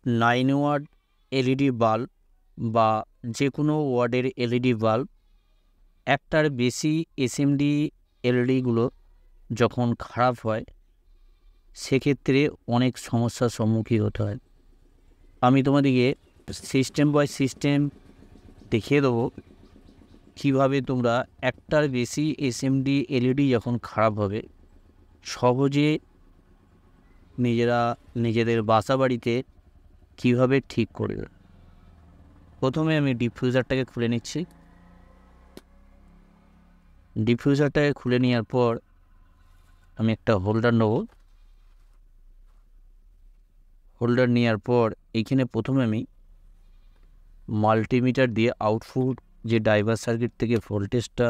9 watt LED bulb বা যে কোনো ওয়ার্ডের এলইডি বাল্ব একটার বেশি এসএমডি এলইডিগুলো যখন খারাপ হয় সেক্ষেত্রে অনেক সমস্যার সম্মুখীন হতে হয়। আমি তোমাদেরকে সিস্টেম বাই সিস্টেম দেখিয়ে দেবো কীভাবে তোমরা একটার বেশি এসএমডি এলইডি যখন খারাপ হবে সহজে নিজেদের বাসা বাড়িতে কীভাবে ঠিক করবে। প্রথমে আমি ডিফিউজারটাকে খুলে নিচ্ছি। ডিফিউজারটাকে খুলে নেওয়ার পর আমি একটা হোল্ডার নেব। হোল্ডার নেওয়ার পর এইখানে প্রথমে আমি মাল্টিমিটার দিয়ে আউটপুট যে ড্রাইভার সার্কিট থেকে ভোল্টেজটা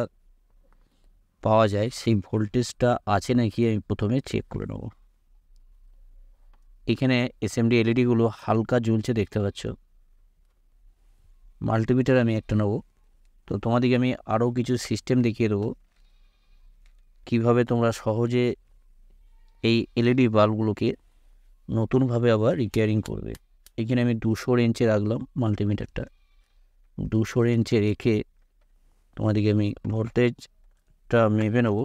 পাওয়া যায় সেই ভোল্টেজটা আছে নাকি আমি প্রথমে চেক করে নেব। এখানে এসএমডি এলইডিগুলো হালকা জ্বলছে দেখতে পাচ্ছ। মাল্টিমিটার আমি একটা নেব। তো তোমাদেরকে আমি আরও কিছু সিস্টেম দেখিয়ে দেবো কীভাবে তোমরা সহজে এই এলইডি বাল্বগুলোকে নতুনভাবে আবার রিপেয়ারিং করবে। এখানে আমি 200 রেঞ্জে রাখলাম মাল্টিমিটারটা। 200 রেঞ্জে রেখে তোমাদেরকে আমি ভোল্টেজটা মেপে নেব,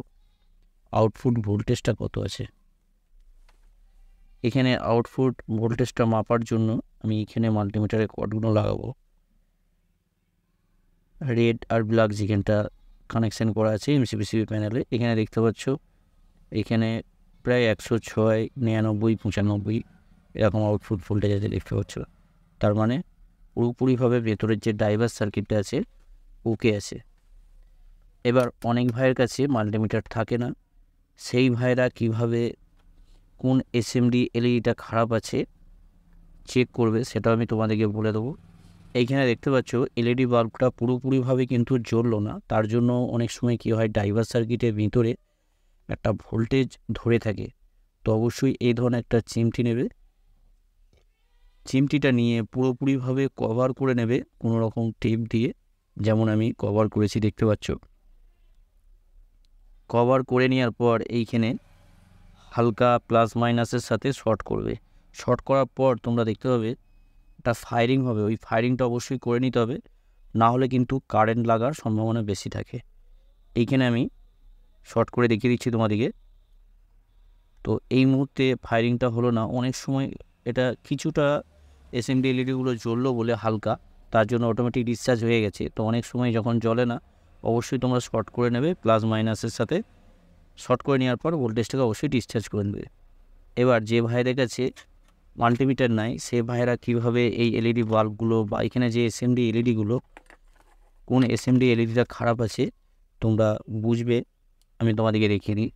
আউটপুট ভোল্টেজটা কত আছে। এখানে আউটপুট ভোল্টেজটা মাপার জন্য আমি এখানে মাল্টিমিটারের কর্ডগুলো লাগাবো। রেড আর ব্ল্যাক যেখানটা কানেকশান করা আছে এমসিপিসিবি প্যানেলে এখানে দেখতে পাচ্ছ এখানে প্রায় 106, 99, 95 এরকম আউটপুট ভোল্টেজ আছে দেখতে পাচ্ছ। তার মানে পুরোপুরিভাবে ভেতরের যে ড্রাইভার সার্কিটটা আছে ওকে আছে। এবার অনেক ভাইয়ের কাছে মাল্টিমিটার থাকে না, সেই ভাইরা কিভাবে কোন এসএমডি এলইডিটা খারাপ আছে চেক করবে সেটাও আমি তোমাদেরকে বলে দেবো। এইখানে দেখতে পাচ্ছ এলইডি বাল্বটা পুরোপুরিভাবে কিন্তু জ্বললো না, তার জন্য অনেক সময় কী হয় ড্রাইভার সার্কিটের ভিতরে একটা ভোল্টেজ ধরে থাকে। তো অবশ্যই এই ধরনের একটা চিমটি নেবে, চিমটিটা নিয়ে পুরোপুরিভাবে কভার করে নেবে কোনো রকম টেপ দিয়ে, যেমন আমি কভার করেছি দেখতে পাচ্ছ। কভার করে নেওয়ার পর এইখানে হালকা প্লাস মাইনাসের সাথে শর্ট করবে। শর্ট করার পর তোমরা দেখতে পাবে একটা ফায়ারিং হবে, ওই ফায়ারিংটা অবশ্যই করে নিতে হবে, না হলে কিন্তু কারেন্ট লাগার সম্ভাবনা বেশি থাকে। এইখানে আমি শর্ট করে দেখিয়ে দিচ্ছি তোমাদেরকে। তো এই মুহূর্তে ফায়ারিংটা হলো না, অনেক সময় এটা কিছুটা এসএমডি এলইডিগুলো জ্বললো বলে হালকা, তার জন্য অটোমেটিক ডিসচার্জ হয়ে গেছে। তো অনেক সময় যখন জ্বলে না অবশ্যই তোমরা শর্ট করে নেবে প্লাস মাইনাসের সাথে। শর্ট করে নেওয়ার পর ভোল্টেজটাকে অবশ্যই ডিসচার্জ করে নেবে। এবার যে ভাইদের কাছে মাল্টিমিটার নাই সে ভাইরা কীভাবে এই এলইডি বাল্বগুলো বা এখানে যে এসএমডি এলইডিগুলো কোন এসএমডি এলইডিটা খারাপ আছে তোমরা বুঝবে আমি তোমাদেরকে দেখিয়ে দিই।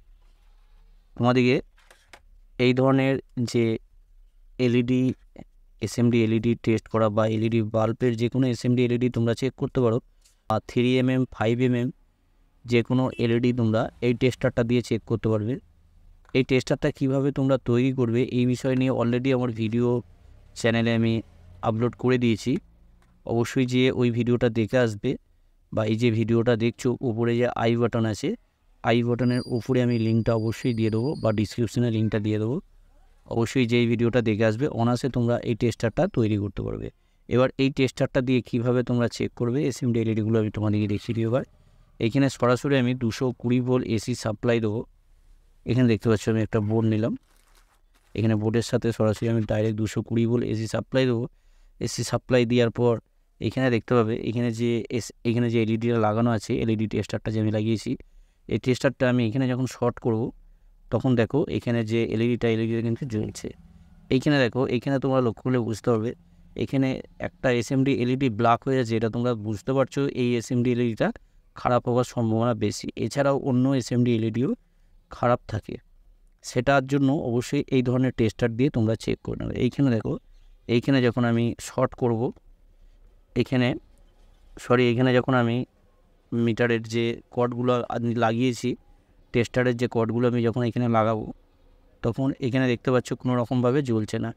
তোমাদেরকে এই ধরনের যে এলইডি এসএমডি এলইডি টেস্ট করা বা এলইডি বাল্বের যে কোনো এসএমডি এলইডি তোমরা চেক করতে পারো, 3mm 5mm যে কোনো এলইডি তোমরা এই টেস্টারটা দিয়ে চেক করতে পারবে। এই টেস্টারটা কীভাবে তোমরা তৈরি করবে এই বিষয় নিয়ে অলরেডি আমার ভিডিও চ্যানেলে আমি আপলোড করে দিয়েছি, অবশ্যই যে ওই ভিডিওটা দেখে আসবে। বা এই যে ভিডিওটা দেখছো উপরে যে আই বাটন আছে আই বাটনের উপরে আমি লিঙ্কটা অবশ্যই দিয়ে দেবো বা ডিসক্রিপশনে লিঙ্কটা দিয়ে দেবো, অবশ্যই যেই ভিডিওটা দেখে আসবে অনায়াসে তোমরা এই টেস্টারটা তৈরি করতে পারবে। এবার এই টেস্টারটা দিয়ে কীভাবে তোমরা চেক করবে এসএমডি এলইডিগুলো আমি তোমাদেরকে দেখিয়ে দিই। এবার এইখানে সরাসরি আমি 220 ভোল্ট এসি সাপ্লাই দেবো। এখানে দেখতে পাচ্ছ আমি একটা বোর্ড নিলাম, এখানে বোর্ডের সাথে সরাসরি আমি ডাইরেক্ট 220 ভোল্ট এসি সাপ্লাই দেবো। এসি সাপ্লাই দেওয়ার পর এখানে দেখতে পাবে এখানে যে এলইডিটা লাগানো আছে এলইডি টেস্টারটা যে আমি লাগিয়েছি এই টেস্টারটা আমি এখানে যখন শর্ট করব তখন দেখো এখানে যে এলইডিটা কিন্তু জ্বলছে। এইখানে দেখো এখানে তোমরা লক্ষ্য করলে বুঝতে পারবে এখানে একটা এসএমডি এলইডি ব্ল্যাক হয়ে যাচ্ছে, এটা তোমরা বুঝতে পারছো এই এসএমডি এলইডিটা খারাপ হওয়ার সম্ভাবনা বেশি। এছাড়াও অন্য এসএমডি এলইডিও খারাপ থাকে, সেটার জন্য অবশ্যই এই ধরনের টেস্টার দিয়ে তোমরা চেক করে নেবে। এইখানে দেখো এইখানে যখন আমি শর্ট করব এখানে যখন আমি মিটারের যে কর্ডগুলো লাগিয়েছি টেস্টারের যে কর্ডগুলো আমি যখন এখানে লাগাবো তখন এখানে দেখতে পাচ্ছ কোনো রকমভাবে জ্বলছে না,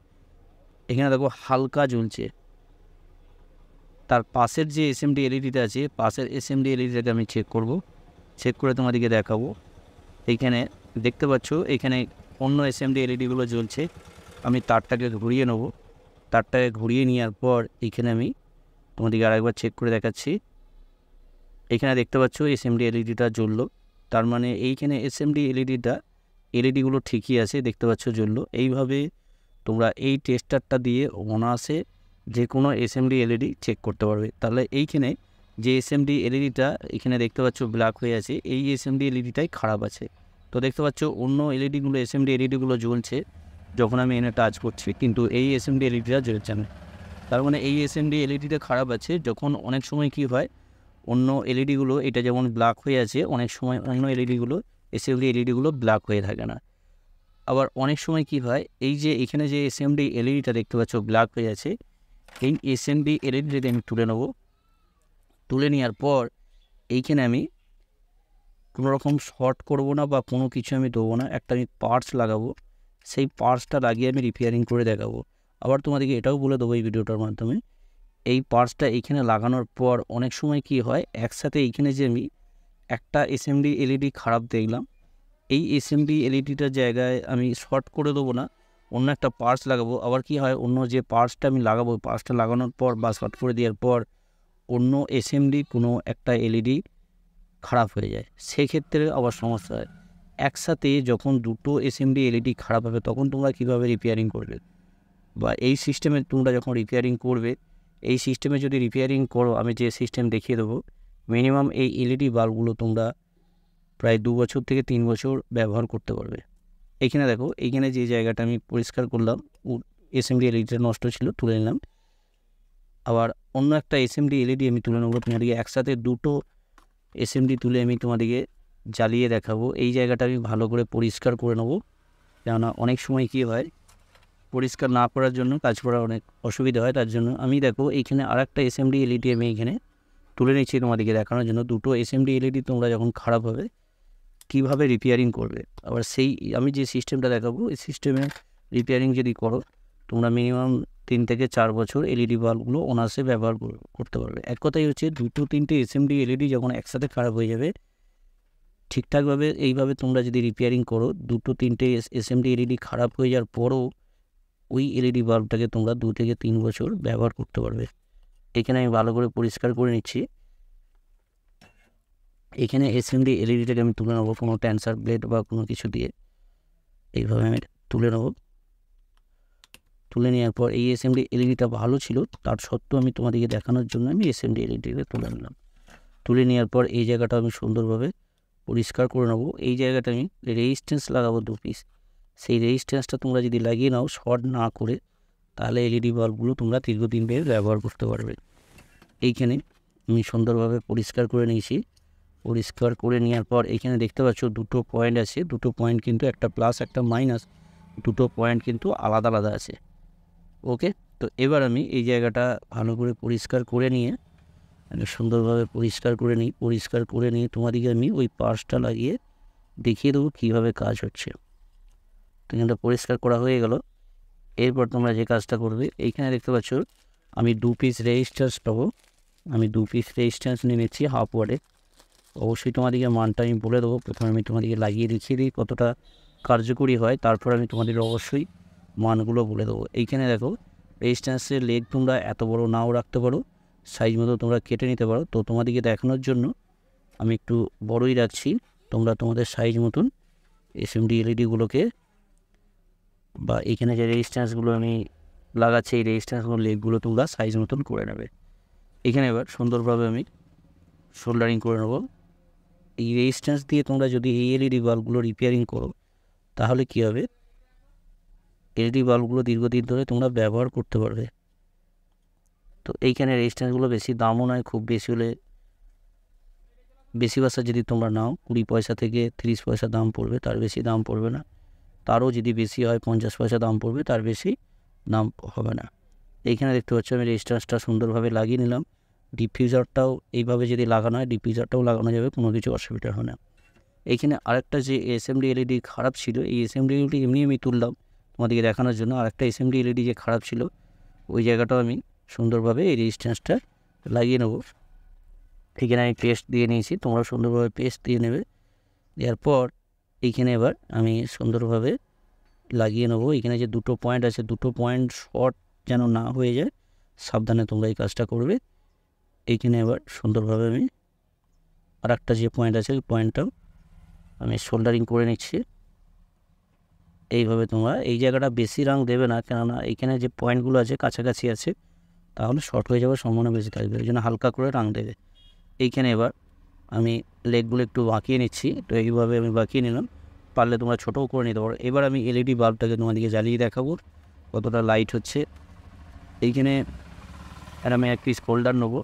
এখানে দেখো হালকা জ্বলছে। তার পাশের যে এসএমডি এলইডিটা আছে পাশের এসএমডি এলইডিটাকে আমি চেক করব, চেক করে তোমাদেরকে দেখাবো। এইখানে দেখতে পাচ্ছ এখানে অন্য এসএমডি এলইডিগুলো জ্বলছে, আমি তারটাকে ঘুরিয়ে নেব, তারটাকে ঘুরিয়ে নেওয়ার পর এইখানে আমি তোমাদেরকে আরেকবার চেক করে দেখাচ্ছি। এখানে দেখতে পাচ্ছ এসএমডি এলইডিটা জ্বললো, তার মানে এইখানে এসএমডি এলইডিগুলো ঠিকই আছে, দেখতে পাচ্ছ জ্বললো। এইভাবে তোমরা এই টেস্টারটা দিয়ে অনায়াসে যে কোনো এসএমডি এলইডি চেক করতে পারবে। তাহলে এইখানে যে এসএমডি এলইডিটা এখানে দেখতে পাচ্ছ ব্ল্যাক হয়ে আছে, এই এসএমডি এলইডিটাই খারাপ আছে। তো দেখতে পাচ্ছ অন্য এলইডিগুলো এসএমডি এলইডিগুলো জ্বলছে যখন আমি এনে টাচ করছি, কিন্তু এই এসএমডি এলইডিটা জ্বলছে না। তার মানে এই এসএমডি এলইডিটা খারাপ আছে। যখন অনেক সময় কি হয়, অন্য এলইডিগুলো এটা যেমন ব্ল্যাক হয়ে আছে, অনেক সময় অন্য এলইডিগুলো এসএমডি এলইডিগুলো ব্ল্যাক হয়ে থাকে না। আবার অনেক সময় কি হয়, এই যে এখানে যে এসএমডি এলইডিটা দেখতে পাচ্ছ ব্ল্যাক হয়ে আছে, এই এসএমডি এলইডিটাকে আমি তুলে নেব। তুলে নেওয়ার পর এইখানে আমি কোনো রকম শর্ট করব না বা কোনো কিছু আমি দেবো না, একটা আমি পার্টস লাগাবো। সেই পার্টসটা লাগিয়ে আমি রিপেয়ারিং করে দেখাবো। আবার তোমাদেরকে এটাও বলে দেবো এই ভিডিওটার মাধ্যমে, এই পার্টসটা এইখানে লাগানোর পর অনেক সময় কি হয়, একসাথে এইখানে যে আমি একটা এসএমডি এলইডি খারাপ দেখলাম, এই এসএমডি এলইডিটার জায়গায় আমি শর্ট করে দেবো না, অন্য একটা পার্টস লাগাবো। আবার কি হয়, অন্য যে পার্টসটা আমি লাগাবো, পার্টসটা লাগানোর পর বা শর্ট করে দেওয়ার পর অন্য এসএমডি কোনো একটা এলইডি খারাপ হয়ে যায়, সেক্ষেত্রে আবার সমস্যা হয়। একসাথে যখন দুটো এসএমডি এলইডি খারাপ হবে তখন তোমরা কীভাবে রিপেয়ারিং করবে, বা এই সিস্টেমে তোমরা যখন রিপেয়ারিং করবে, এই সিস্টেমে যদি রিপেয়ারিং করো, আমি যে সিস্টেম দেখিয়ে দেবো, মিনিমাম এই এলইডি বাল্বগুলো তোমরা প্রায় 2 বছর থেকে 3 বছর ব্যবহার করতে পারবে। এখানে দেখো, এইখানে যে জায়গাটা আমি পরিষ্কার করলাম, এসএমডি এলইডিটা নষ্ট ছিল, তুলে নিলাম। আবার অন্য একটা এসএমডি এলইডি আমি তুলে নেবো। তোমাদেরকে একসাথে দুটো এসএমডি তুলে আমি তোমাদেরকে জ্বালিয়ে দেখাবো। এই জায়গাটা আমি ভালো করে পরিষ্কার করে নেবো, কেননা অনেক সময় কী হয়, পরিষ্কার না করার জন্য কাজ করা অনেক অসুবিধা হয়। তার জন্য আমি দেখো এইখানে আরেকটা এসএমডি এলইডি আমি এইখানে তুলে নিচ্ছি তোমাদেরকে দেখানোর জন্য। দুটো এসএমডি এলইডি তোমরা যখন খারাপ হবে কীভাবে রিপেয়ারিং করবে। আবার সেই আমি যে সিস্টেমটা দেখাবো, এই সিস্টেমে রিপেয়ারিং যদি করো তোমরা মিনিমাম 3 থেকে 4 বছর এলইডি বাল্বগুলো অনায়াসে ব্যবহার করতে পারবে। এক কথাই হচ্ছে, 2-3টে এসএমডি এলইডি যখন একসাথে খারাপ হয়ে যাবে, ঠিকঠাকভাবে এইভাবে তোমরা যদি রিপেয়ারিং করো, 2-3টে এসএমডি এলইডি খারাপ হয়ে যাওয়ার পরও ওই এলইডি বাল্বটাকে তোমরা 2 থেকে 3 বছর ব্যবহার করতে পারবে। এখানে আমি ভালো করে পরিষ্কার করে নিচ্ছি। এখানে এসএমডি এলইডিটাকে আমি তুলে নেবো কোনো ট্যান্সার ব্লেড বা কোনো কিছু দিয়ে, এইভাবে আমি তুলে নেব। তুলে নেওয়ার পর এই এসএমডি এলইডিটা ভালো ছিল, তার সত্ত্বেও আমি তোমাদেরকে দেখানোর জন্য আমি এসএমডি এলইডিটাকে তুলে নিলাম। তুলে নেওয়ার পর এই জায়গাটা আমি সুন্দরভাবে পরিষ্কার করে নেবো। এই জায়গাটা আমি রেজিস্ট্যান্স লাগাবো 2 পিস। সেই রেজিস্ট্যান্সটা তোমরা যদি লাগিয়ে নাও শর্ট না করে, তাহলে এলইডি বাল্বগুলো তোমরা দীর্ঘদিন ব্যবহার করতে পারবে। এইখানে আমি সুন্দরভাবে পরিষ্কার করে নিয়েছি। পরিষ্কার করে নেওয়ার পর এইখানে দেখতে পাচ্ছ দুটো পয়েন্ট আছে, দুটো পয়েন্ট কিন্তু একটা প্লাস একটা মাইনাস, দুটো পয়েন্ট কিন্তু আলাদা আলাদা আছে। ওকে, তো এবার আমি এই জায়গাটা ভালো করে পরিষ্কার করে নিয়ে সুন্দরভাবে পরিষ্কার করে নিয়ে তোমাদেরকে আমি ওই পার্টসটা লাগিয়ে দেখিয়ে দেবো কীভাবে কাজ হচ্ছে। তো এখানটা পরিষ্কার করা হয়ে গেল। এরপর তোমরা যে কাজটা করবে, এইখানে দেখতে পাচ্ছ আমি 2 পিস রেজিস্ট্যান্স পাবো। আমি 2 পিস রেজিস্ট্যান্স নিয়ে নিচ্ছি হাফ ওয়ার্ডে। অবশ্যই তোমাদেরকে মানটা আমি বলে দেবো, প্রথমে আমি তোমাদেরকে লাগিয়ে দেখিয়ে দিই কতটা কার্যকরী হয়, তারপর আমি তোমাদের অবশ্যই মানগুলো বলে দেবো। এইখানে দেখো, রেজিস্ট্যান্সের লেগ তোমরা এত বড় নাও রাখতে পারো, সাইজ মতো তোমরা কেটে নিতে পারো। তো তোমাদেরকে দেখানোর জন্য আমি একটু বড়ই রাখছি, তোমরা তোমাদের সাইজ মতন এসএমডি এলইডিগুলোকে বা এইখানে যে রেজিস্ট্যান্সগুলো আমি লাগাচ্ছি, এই রেজিস্ট্যান্সগুলো লেগগুলো তোমরা সাইজ মতন করে নেবে। এখানে এবার সুন্দরভাবে আমি সোল্ডারিং করে নেব। এই রেজিস্ট্যান্স দিয়ে তোমরা যদি এই এলইডি বাল্বগুলো রিপেয়ারিং করো, তাহলে কী হবে, এলইডি বাল্বগুলো দীর্ঘদিন ধরে তোমরা ব্যবহার করতে পারবে। তো এইখানে রেজিস্ট্যান্সগুলো বেশি দামও নয়, খুব বেশি হলে বেশি বাসা যদি তোমরা নাও 20 পয়সা থেকে 30 পয়সা দাম পড়বে, তার বেশি দাম পড়বে না। তারও যদি বেশি হয় 50 পয়সা দাম পড়বে, তার বেশি দাম হবে না। এইখানে দেখতে পাচ্ছ আমি রেজিস্ট্যান্সটা সুন্দরভাবে লাগিয়ে নিলাম। ডিফিউজারটাও এইভাবে যদি লাগানো হয়, ডিফিউজারটাও লাগানো যাবে, কোনো কিছু অসুবিধা হয় না। এইখানে আরেকটা যে এসএমডি এলইডি খারাপ ছিল, এই এসএমডি এলইডি এমনি আমি তুললাম তোমাদেরকে দেখানোর জন্য। আরেকটা এসএমডি এলইডি যে খারাপ ছিল, ওই জায়গাটাও আমি সুন্দরভাবে এই রেজিস্ট্যান্সটা লাগিয়ে নেব। এখানে আমি পেস্ট দিয়ে নিয়েছি, তোমরা সুন্দরভাবে পেস্ট দিয়ে নেবে। দেওয়ার পর এইখানে এবার আমি সুন্দরভাবে লাগিয়ে নেবো। এখানে যে দুটো পয়েন্ট আছে, দুটো পয়েন্ট শর্ট যেন না হয়ে যায়, সাবধানে তোমরা এই কাজটা করবে। এইখানে এবার সুন্দরভাবে আমি আর একটা যে পয়েন্ট আছে ওই পয়েন্টটাও আমি সোল্ডারিং করে নিচ্ছি। এইভাবে তোমরা এই জায়গাটা বেশি রং দেবে না, কেননা এইখানে যে পয়েন্টগুলো আছে কাছাকাছি আছে, তাহলে শর্ট হয়ে যাওয়ার সম্ভাবনা বেশি থাকবে, ওই জন্য হালকা করে রং দেবে। এইখানে এবার আমি লেগগুলো একটু বাঁকিয়ে নিচ্ছি, তো এইভাবে আমি বাঁকিয়ে নিলাম, পারলে তোমরা ছোটোও করে নিতে পারো। এবার আমি এলইডি বাল্বটাকে তোমাদেরকে জ্বালিয়ে দেখাবো কতটা লাইট হচ্ছে। এইখানে আর আমি এক পিস হোল্ডার নেবো,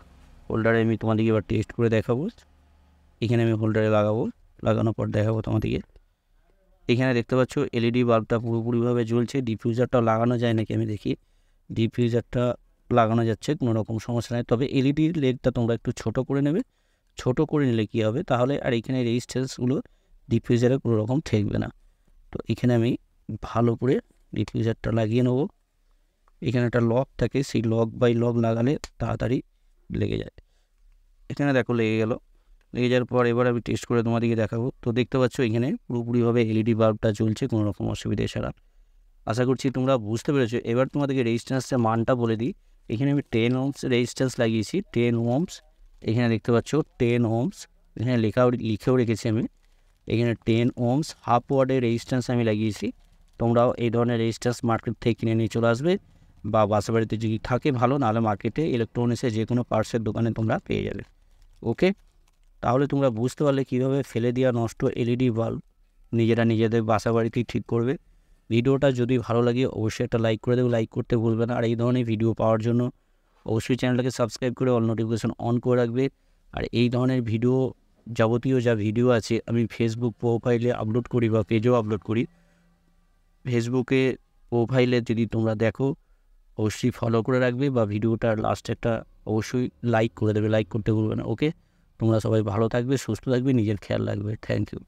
হোল্ডারে আমি তোমাদেরকে এবার টেস্ট করে দেখাবো। এখানে আমি হোল্ডারে লাগাবো, লাগানোর পর দেখাবো তোমাদেরকে। এখানে দেখতে পাচ্ছ এলইডি বাল্বটা পুরোপুরিভাবে জ্বলছে। ডিফিউজারটাও লাগানো যায় নাকি আমি দেখি, ডিফিউজারটা লাগানো যাচ্ছে, কোনো রকম সমস্যা নেই। তবে এলইডির লেগটা তোমরা একটু ছোট করে নেবে, ছোট করে নিলে কী হবে তাহলে আর এখানে রেজিস্ট্যান্সগুলো ডিফিউজারে কোনো রকম ঠেকবে না। তো এখানে আমি ভালো করে ডিফিউজারটা লাগিয়ে নেবো। এখানে একটা লক থাকে, সেই লক বাই লক লাগালে তাড়াতাড়ি লেগে যায়। এখানে দেখো লেগে গেল, লেগে যাওয়ার পর এবার আমি টেস্ট করে তোমাদেরকে দেখাবো। তো দেখতে পাচ্ছ এখানে পুরোপুরিভাবে এলইডি বাল্বটা জ্বলছে কোনো রকম অসুবিধা ছাড়া। আশা করছি তোমরা বুঝতে পেরেছো। এবার তোমাদেরকে রেজিস্ট্যান্সের মানটা বলে দিই। এখানে আমি 10 ohms রেজিস্ট্যান্স লাগিয়েছি, 10 ohms। এখানে দেখতে পাচ্ছ 10 ohms, এখানে লিখেও রেখেছি আমি। এখানে 10 ohms হাফ ওয়াটের রেজিস্ট্যান্স আমি লাগিয়েছি। তোমরাও এই ধরনের রেজিস্ট্যান্স মার্কেট থেকে কিনে নিয়ে চলে আসবে, বা বাসা বাড়িতে যদি থাকে ভালো, নাহলে মার্কেটে ইলেকট্রনিক্সের যে কোনো পার্টসের দোকানে তোমরা পেয়ে যাবে। ওকে, তাহলে তোমরা বুঝতে পারলে কীভাবে ফেলে দেওয়া নষ্ট এলইডি বাল্ব নিজেরা নিজেদের বাসা বাড়িতেই ঠিক করবে। ভিডিওটা যদি ভালো লাগে অবশ্যই একটা লাইক করে দেবে, লাইক করতে ভুলবে না। আর এই ধরনের ভিডিও পাওয়ার জন্য অবশ্যই চ্যানেলটাকে সাবস্ক্রাইব করে অল নোটিফিকেশন অন করে রাখবে। আর এই ধরনের ভিডিও, যাবতীয় যা ভিডিও আছে আমি ফেসবুক প্রোফাইলে আপলোড করি বা পেজেও আপলোড করি। ফেসবুকে প্রোফাইলে যদি তোমরা দেখো অবশ্যই ফলো করে রাখবে, বা ভিডিওটার লাস্টে একটা অবশ্যই লাইক করে দেবে, লাইক করতে ভুলবে না। ওকে, তোমরা সবাই ভালো থাকবে, সুস্থ থাকবে, নিজের খেয়াল রাখবে। Thank you.